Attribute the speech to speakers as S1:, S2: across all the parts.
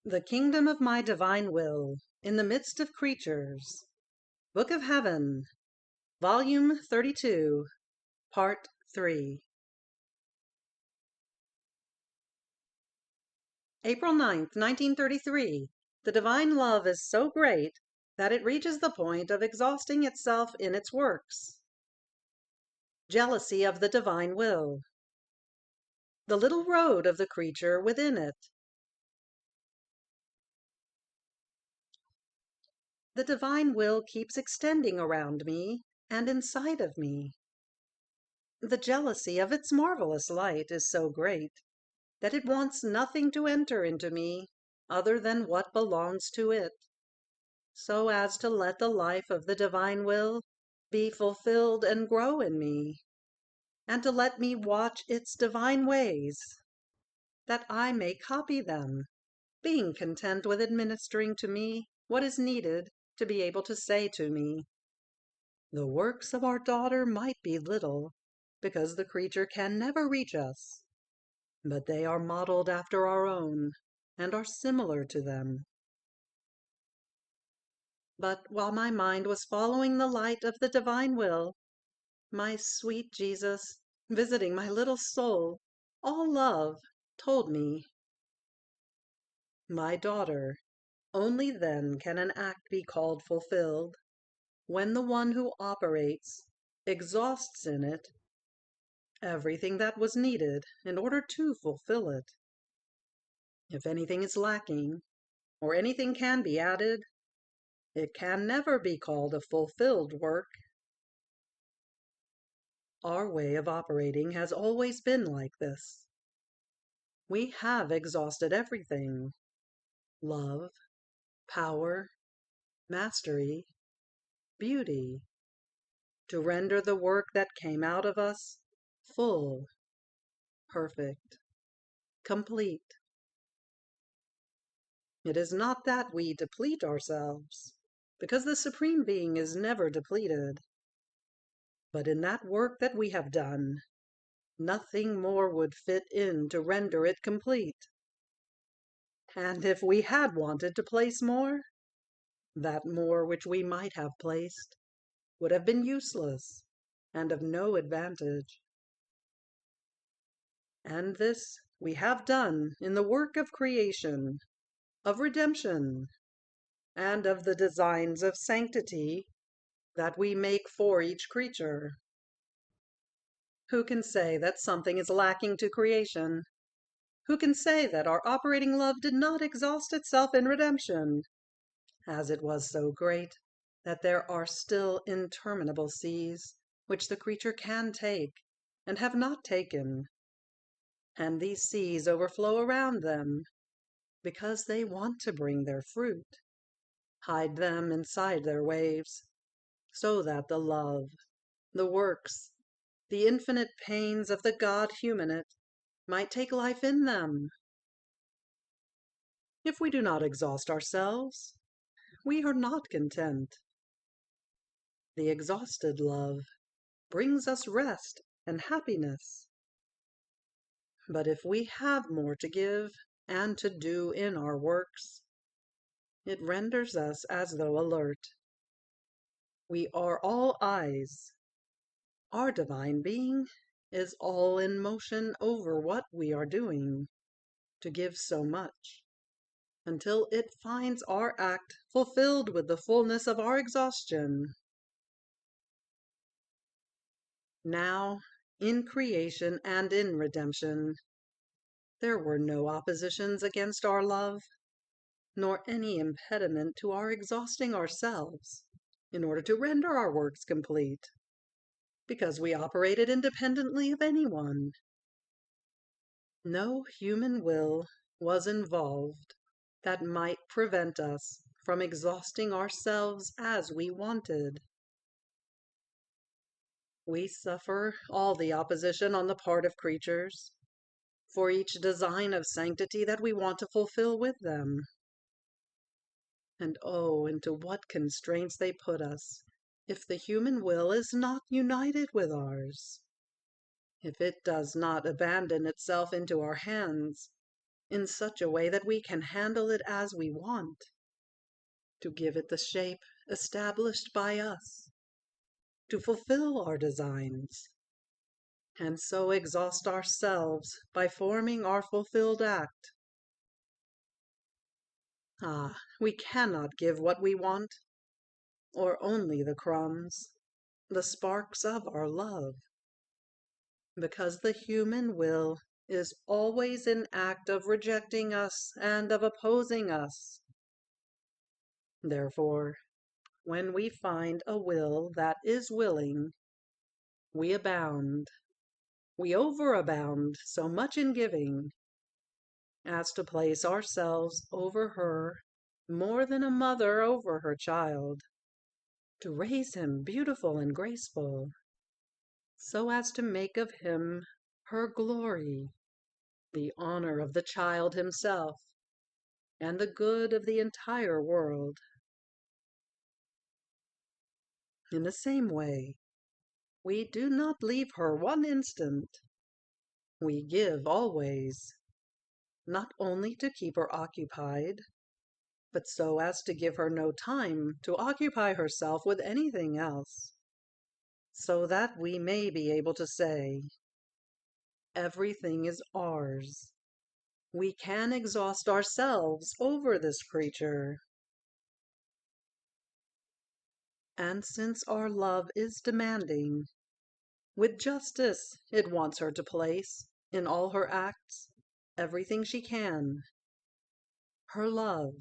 S1: The Kingdom of My Divine Will in the Midst of Creatures. Book of Heaven, Volume 32, Part 3. April 9th, 1933. The divine love is so great that it reaches the point of exhausting itself in its works. Jealousy of the divine will. The little road of the creature within it. The divine will keeps extending around me and inside of me. The jealousy of its marvelous light is so great that it wants nothing to enter into me other than what belongs to it, so as to let the life of the divine will be fulfilled and grow in me, and to let me watch its divine ways, that I may copy them, being content with administering to me what is needed to be able to say to me, "The works of our daughter might be little, because the creature can never reach us, but they are modeled after our own, and are similar to them." But while my mind was following the light of the divine will, my sweet Jesus, visiting my little soul, all love, told me, "My daughter, only then can an act be called fulfilled, when the one who operates exhausts in it everything that was needed in order to fulfill it. If anything is lacking, or anything can be added, it can never be called a fulfilled work." Our way of operating has always been like this. We have exhausted everything: love, power, mastery, beauty, to render the work that came out of us full, perfect, complete. It is not that we deplete ourselves, because the Supreme Being is never depleted. But in that work that we have done, nothing more would fit in to render it complete. And if we had wanted to place more, that more which we might have placed would have been useless and of no advantage. And this we have done in the work of creation, of redemption, and of the designs of sanctity that we make for each creature. Who can say that something is lacking to creation? Who can say that our operating love did not exhaust itself in redemption, as it was so great that there are still interminable seas which the creature can take and have not taken, and these seas overflow around them because they want to bring their fruit, hide them inside their waves, so that the love, the works, the infinite pains of the God humanate might take life in them. If we do not exhaust ourselves, we are not content. The exhausted love brings us rest and happiness. But if we have more to give and to do in our works, it renders us as though alert. We are all eyes. Our divine being is all in motion over what we are doing, to give so much, until it finds our act fulfilled with the fullness of our exhaustion. Now, in creation and in redemption, there were no oppositions against our love, nor any impediment to our exhausting ourselves in order to render our works complete, because we operated independently of anyone. No human will was involved that might prevent us from exhausting ourselves as we wanted. We suffer all the opposition on the part of creatures, for each design of sanctity that we want to fulfill with them. And oh, into what constraints they put us if the human will is not united with ours! If it does not abandon itself into our hands, in such a way that we can handle it as we want, to give it the shape established by us, to fulfill our designs, and so exhaust ourselves by forming our fulfilled act. Ah, we cannot give what we want, or only the crumbs, the sparks of our love, because the human will is always in act of rejecting us and of opposing us. Therefore, when we find a will that is willing, we abound, we overabound so much in giving, as to place ourselves over her more than a mother over her child, to raise him beautiful and graceful, so as to make of him her glory, the honor of the child himself, and the good of the entire world. In the same way, we do not leave her one instant. We give always, not only to keep her occupied, but so as to give her no time to occupy herself with anything else, so that we may be able to say, everything is ours. We can exhaust ourselves over this creature. And since our love is demanding, with justice it wants her to place, in all her acts, everything she can, her love,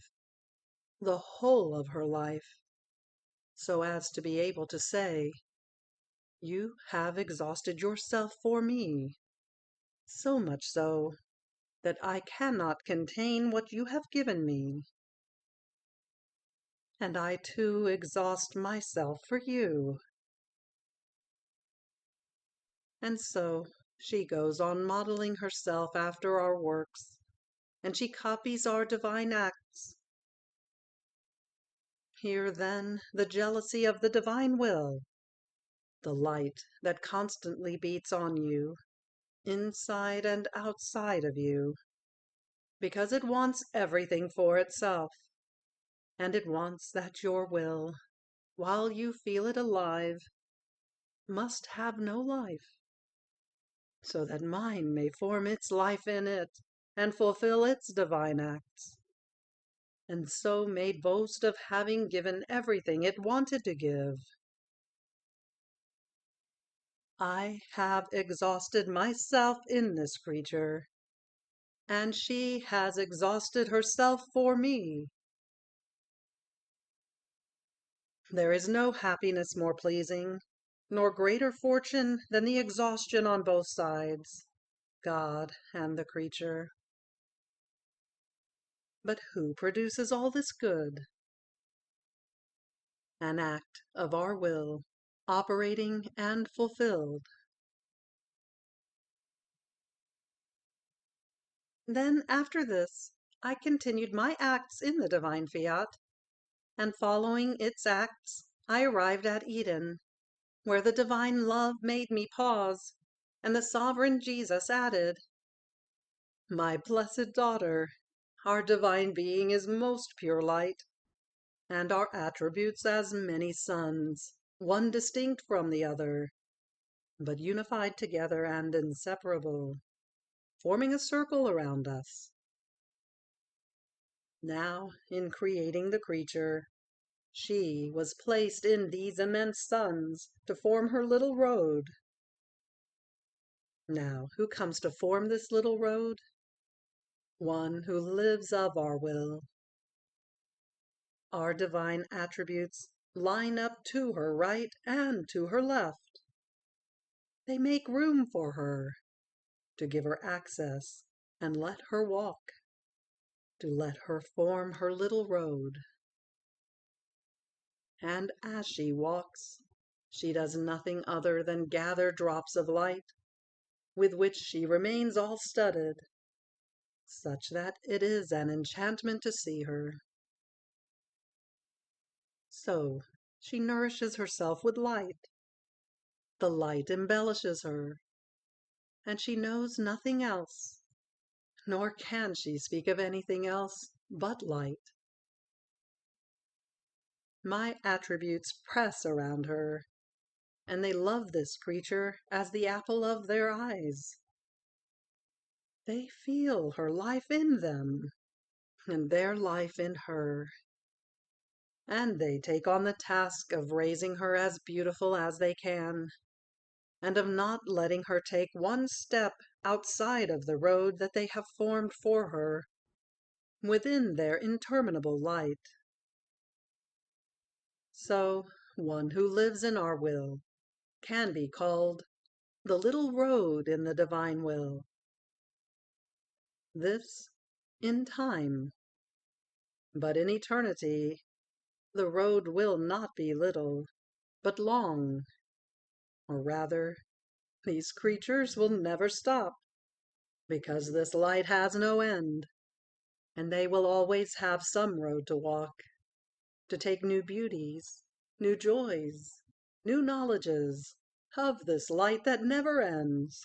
S1: the whole of her life, so as to be able to say, you have exhausted yourself for me, so much so that I cannot contain what you have given me, and I too exhaust myself for you. And so she goes on modeling herself after our works, and she copies our divine acts. Here then the jealousy of the divine will, the light that constantly beats on you, inside and outside of you, because it wants everything for itself, and it wants that your will, while you feel it alive, must have no life, so that mine may form its life in it, and fulfill its divine acts, and so may boast of having given everything it wanted to give. I have exhausted myself in this creature, and she has exhausted herself for me. There is no happiness more pleasing, nor greater fortune than the exhaustion on both sides, God and the creature. But who produces all this good? An act of our will, operating and fulfilled. Then, after this, I continued my acts in the divine Fiat, and following its acts, I arrived at Eden, where the divine love made me pause, and the sovereign Jesus added, my blessed daughter, our divine being is most pure light, and our attributes as many suns, one distinct from the other, but unified together and inseparable, forming a circle around us. Now, in creating the creature, she was placed in these immense suns to form her little road. Now, who comes to form this little road? One who lives of our will. Our divine attributes line up to her right and to her left. They make room for her, to give her access and let her walk, to let her form her little road. And as she walks, she does nothing other than gather drops of light, with which she remains all studded, such that it is an enchantment to see her. So she nourishes herself with light. The light embellishes her, and she knows nothing else, nor can she speak of anything else but light. My attributes press around her, and they love this creature as the apple of their eyes. They feel her life in them, and their life in her, and they take on the task of raising her as beautiful as they can, and of not letting her take one step outside of the road that they have formed for her within their interminable light. So, one who lives in our will can be called the little road in the divine will. This in time, but in eternity the road will not be little, but long, or rather, these creatures will never stop, because this light has no end, and they will always have some road to walk, to take new beauties, new joys, new knowledges of this light that never ends.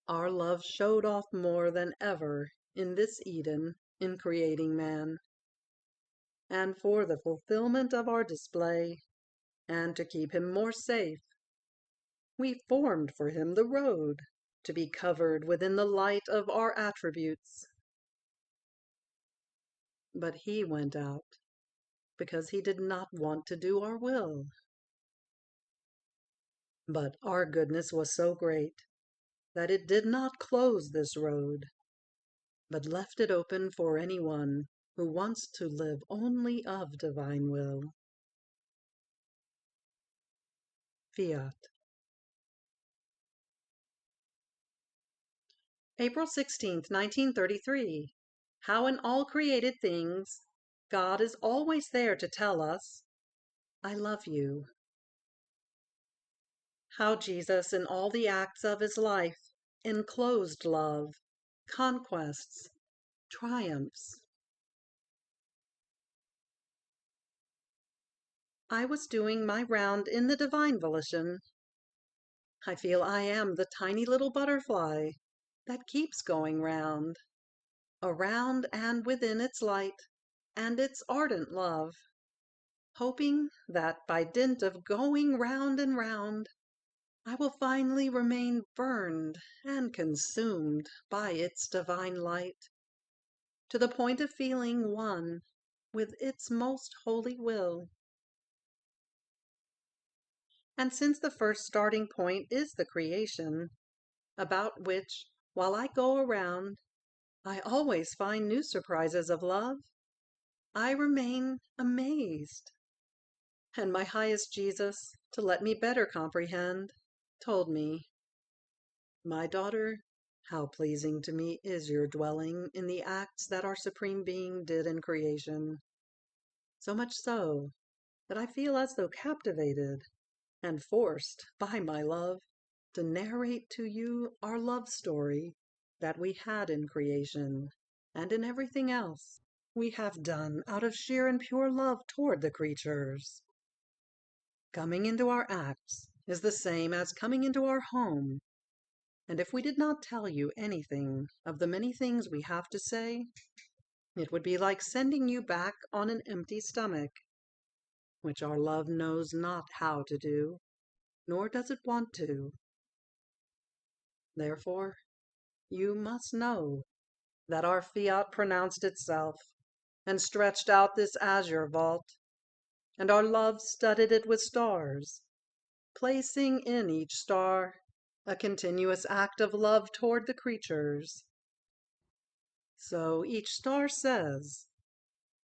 S1: Our love showed off more than ever in this Eden in creating man, and for the fulfillment of our display, and to keep him more safe, we formed for him the road to be covered within the light of our attributes. But he went out because he did not want to do our will. But our goodness was so great that it did not close this road, but left it open for anyone who wants to live only of divine will. Fiat. April 16th, 1933. How in all created things, God is always there to tell us, I love you. How Jesus in all the acts of his life enclosed love, conquests, triumphs. I was doing my round in the divine volition. I feel I am the tiny little butterfly that keeps going round, around and within its light and its ardent love, hoping that by dint of going round and round, I will finally remain burned and consumed by its divine light, to the point of feeling one with its most holy will. And since the first starting point is the creation, about which, while I go around, I always find new surprises of love, I remain amazed. And my highest Jesus, to let me better comprehend, told me, my daughter, how pleasing to me is your dwelling in the acts that our Supreme Being did in creation, so much so that I feel as though captivated and forced by my love to narrate to you our love story that we had in creation and in everything else we have done out of sheer and pure love toward the creatures. Coming into our acts is the same as coming into our home, and if we did not tell you anything of the many things we have to say, it would be like sending you back on an empty stomach, which our love knows not how to do, nor does it want to. Therefore, you must know that our fiat pronounced itself, and stretched out this azure vault, and our love studded it with stars, placing in each star a continuous act of love toward the creatures. So each star says,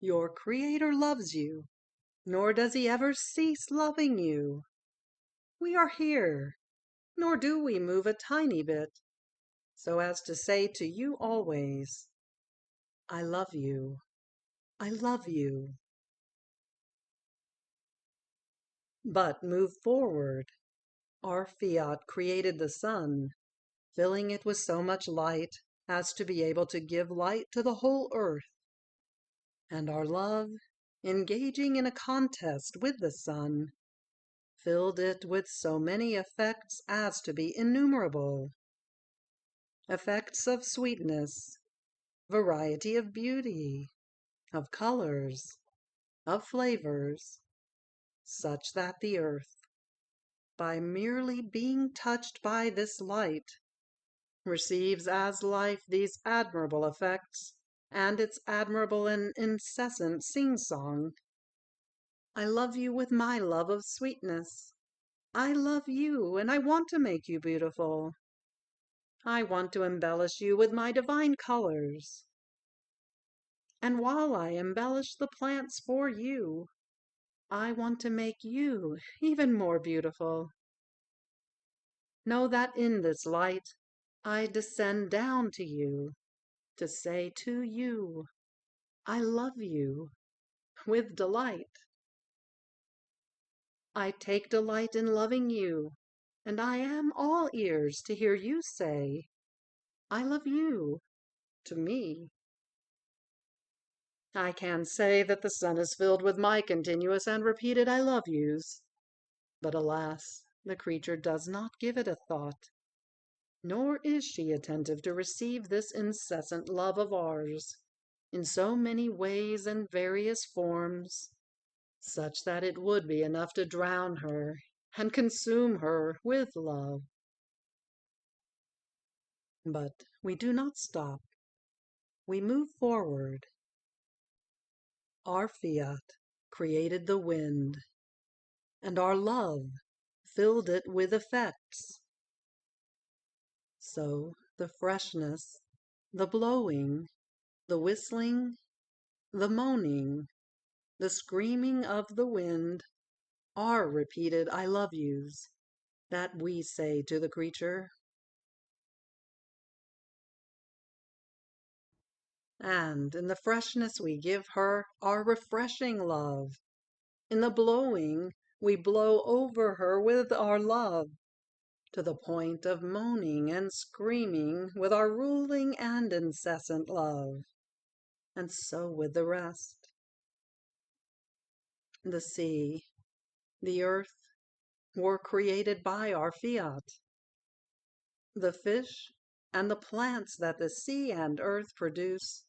S1: your Creator loves you, nor does he ever cease loving you. We are here, nor do we move a tiny bit, so as to say to you always, I love you, I love you. But move forward. Our fiat created the sun, filling it with so much light as to be able to give light to the whole earth. And our love, engaging in a contest with the sun, filled it with so many effects as to be innumerable. effects of sweetness, variety of beauty, of colors, of flavors, such that the earth, by merely being touched by this light, receives as life these admirable effects, and its admirable and incessant sing-song. I love you with my love of sweetness. I love you, and I want to make you beautiful. I want to embellish you with my divine colors. And while I embellish the plants for you, I want to make you even more beautiful. Know that in this light, I descend down to you to say to you, I love you with delight. I take delight in loving you, and I am all ears to hear you say, I love you to me. I can say that the sun is filled with my continuous and repeated I love yous. But alas, the creature does not give it a thought, nor is she attentive to receive this incessant love of ours, in so many ways and various forms, such that it would be enough to drown her and consume her with love. But we do not stop. We move forward. Our Fiat created the wind, and our love filled it with effects. So the freshness, the blowing, the whistling, the moaning, the screaming of the wind are repeated I love yous that we say to the creature. And in the freshness we give her our refreshing love. In the blowing we blow over her with our love, to the point of moaning and screaming with our ruling and incessant love. And so with the rest. The sea, the earth, were created by our Fiat. The fish and the plants that the sea and earth produce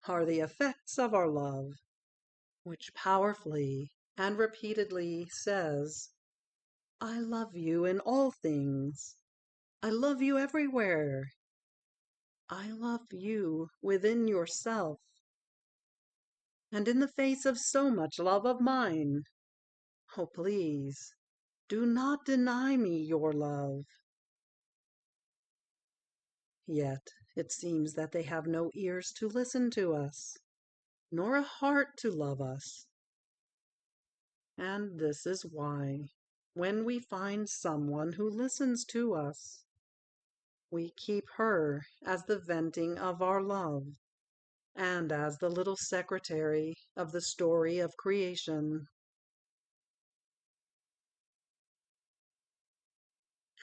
S1: are the effects of our love, which powerfully and repeatedly says, I love you in all things. I love you everywhere. I love you within yourself. And in the face of so much love of mine, oh, please, do not deny me your love. Yet it seems that they have no ears to listen to us, nor a heart to love us. And this is why, when we find someone who listens to us, we keep her as the venting of our love, and as the little secretary of the story of creation.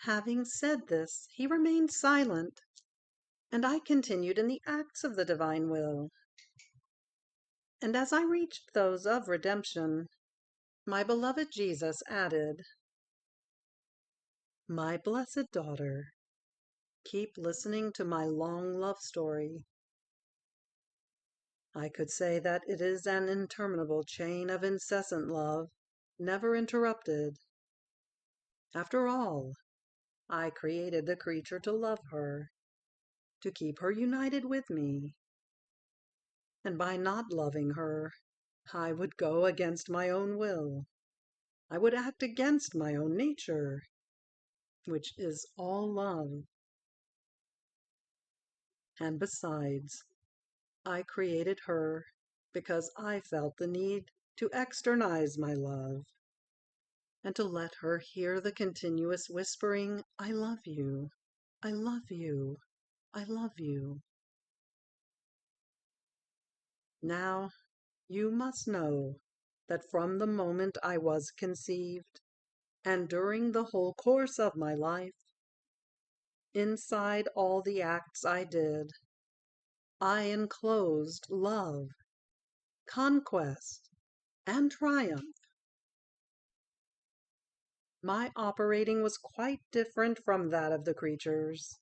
S1: Having said this, he remained silent, and I continued in the acts of the divine will. And as I reached those of redemption, my beloved Jesus added, My blessed daughter, keep listening to my long love story. I could say that it is an interminable chain of incessant love, never interrupted. After all, I created the creature to love her, to keep her united with me. And by not loving her, I would go against my own will. I would act against my own nature, which is all love. And besides, I created her because I felt the need to externize my love, and to let her hear the continuous whispering, I love you, I love you, I love you. Now, you must know that from the moment I was conceived, and during the whole course of my life, inside all the acts I did, I enclosed love, conquest, and triumph. My operating was quite different from that of the creatures.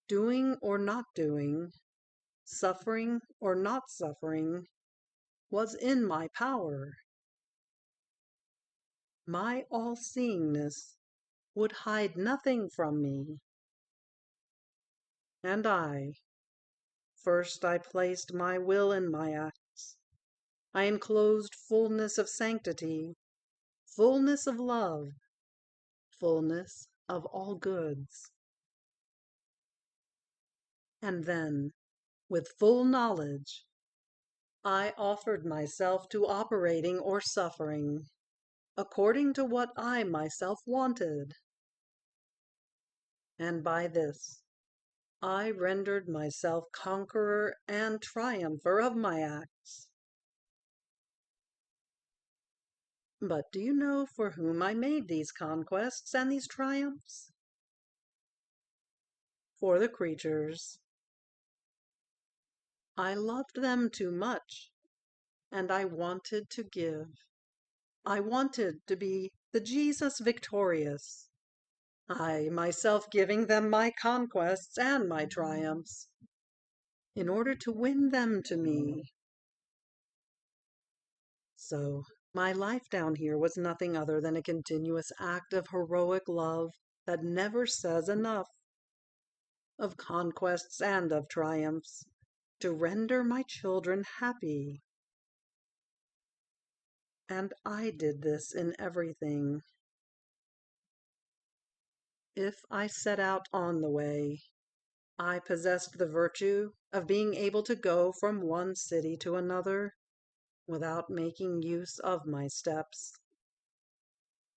S1: Doing or not doing, suffering or not suffering, was in my power. My all-seeingness would hide nothing from me. And first I placed my will in my acts. I enclosed fullness of sanctity, fullness of love, fullness of all goods. And then, with full knowledge, I offered myself to operating or suffering, according to what I myself wanted. And by this, I rendered myself conqueror and triumpher of my acts. But do you know for whom I made these conquests and these triumphs? For the creatures. I loved them too much, and I wanted to give. I wanted to be the Jesus victorious, I myself giving them my conquests and my triumphs, in order to win them to me. So my life down here was nothing other than a continuous act of heroic love that never says enough, of conquests and of triumphs, to render my children happy. And I did this in everything. If I set out on the way, I possessed the virtue of being able to go from one city to another without making use of my steps.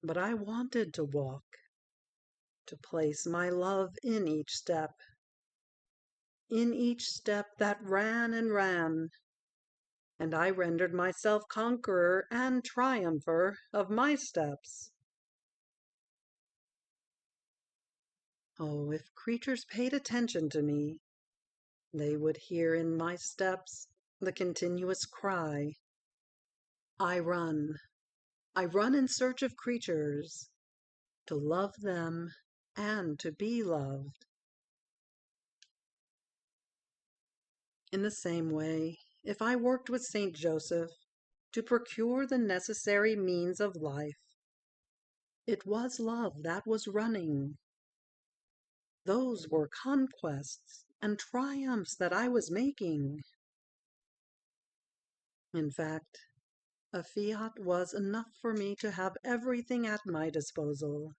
S1: But I wanted to walk, to place my love in each step that ran and ran, and I rendered myself conqueror and triumpher of my steps. Oh, if creatures paid attention to me, they would hear in my steps the continuous cry, I run in search of creatures, to love them and to be loved. In the same way, if I worked with Saint Joseph to procure the necessary means of life, it was love that was running. Those were conquests and triumphs that I was making. In fact, a fiat was enough for me to have everything at my disposal.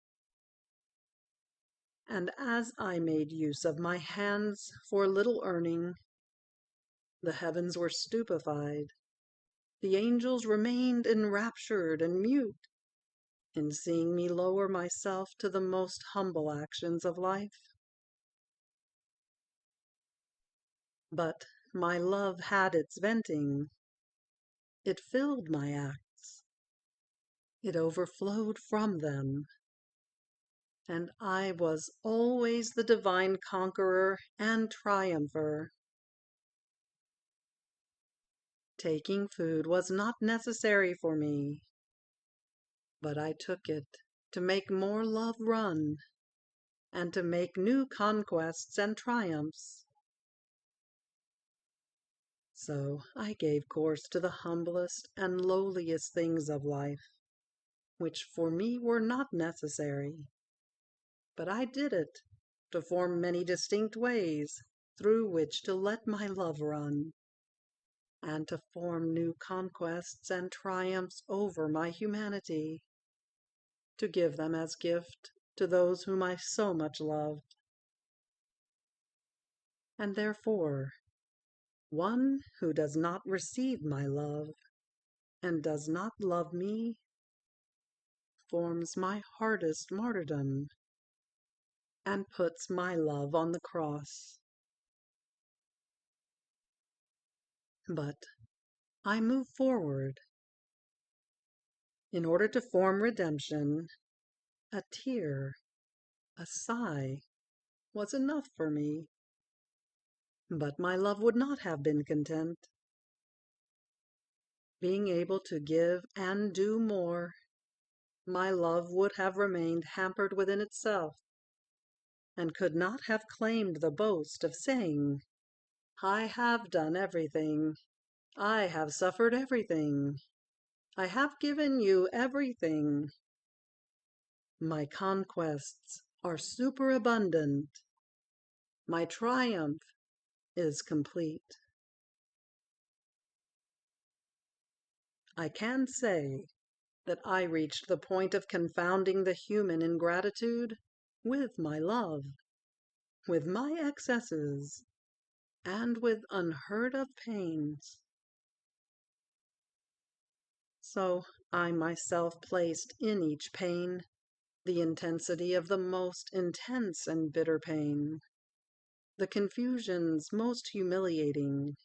S1: And as I made use of my hands for little earning, the heavens were stupefied. The angels remained enraptured and mute in seeing me lower myself to the most humble actions of life. But my love had its venting. It filled my acts. It overflowed from them. And I was always the divine conqueror and triumpher. Taking food was not necessary for me, but I took it to make more love run, and to make new conquests and triumphs. So I gave course to the humblest and lowliest things of life, which for me were not necessary. But I did it to form many distinct ways through which to let my love run, and to form new conquests and triumphs over my humanity, to give them as gift to those whom I so much loved. And therefore, one who does not receive my love and does not love me forms my hardest martyrdom and puts my love on the cross. But I move forward. In order to form redemption, a tear, a sigh, was enough for me. But my love would not have been content. Being able to give and do more, my love would have remained hampered within itself. and could not have claimed the boast of saying, "I have done everything. I have suffered everything. I have given you everything. My conquests are superabundant. My triumph is complete." I can say that I reached the point of confounding the human ingratitude with my love, with my excesses, and with unheard of pains. So I myself placed in each pain the intensity of the most intense and bitter pain, the confusions most humiliating,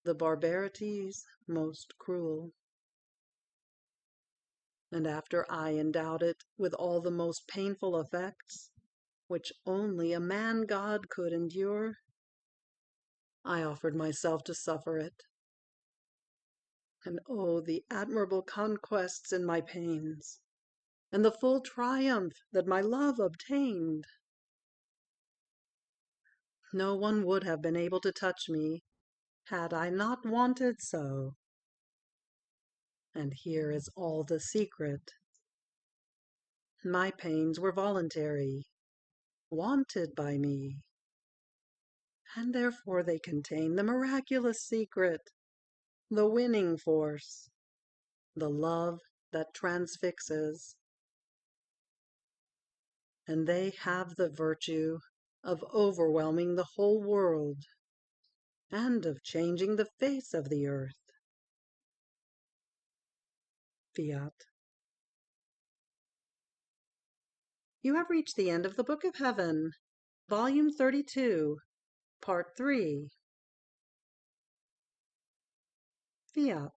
S1: the barbarities most cruel. And after I endowed it with all the most painful effects, which only a man-god could endure, I offered myself to suffer it. And oh, the admirable conquests in my pains, and the full triumph that my love obtained! No one would have been able to touch me had I not wanted so. And here is all the secret. My pains were voluntary, wanted by me, and therefore they contain the miraculous secret, the winning force, the love that transfixes. And they have the virtue of overwhelming the whole world, and of changing the face of the earth. Fiat. You have reached the end of the Book of Heaven, Volume 32, Part 3. Fiat.